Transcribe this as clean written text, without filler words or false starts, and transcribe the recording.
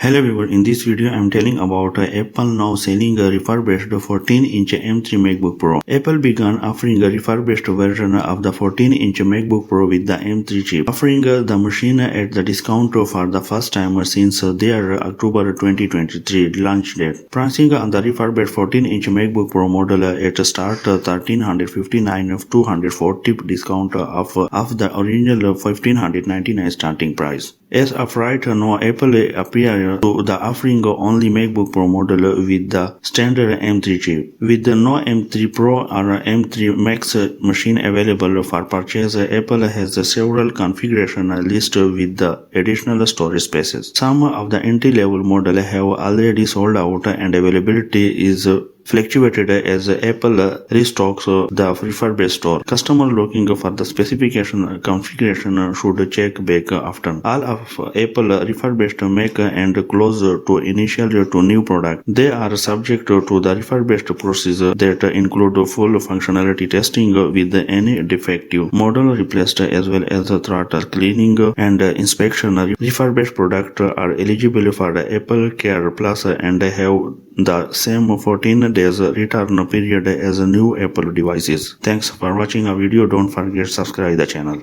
Hello everyone, in this video I am telling about Apple now selling a refurbished 14-inch M3 MacBook Pro. Apple began offering a refurbished version of the 14-inch MacBook Pro with the M3 chip, offering the machine at the discount for the first time since their October 2023 launch date. Pricing on the refurbished 14-inch MacBook Pro model at start $1,359 of $240 discount of the original $1,599 starting price. As of right now, Apple appears to the offering only MacBook Pro model with the standard M3 chip. With no M3 Pro or M3 Max machine available for purchase, Apple has several configuration lists with the additional storage spaces. Some of the entry-level models have already sold out and availability is fluctuated as Apple restocks the refurbished store. Customer looking for the specification configuration should check back often. All of Apple refurbished make and close to initial to new product. They are subject to the refurbished procedure that include full functionality testing with any defective model replaced as well as throttle cleaning and inspection. Refurbished products are eligible for the Apple Care Plus and have the same 14 days return period as new Apple devices. Thanks for watching our video. Don't forget to subscribe the channel.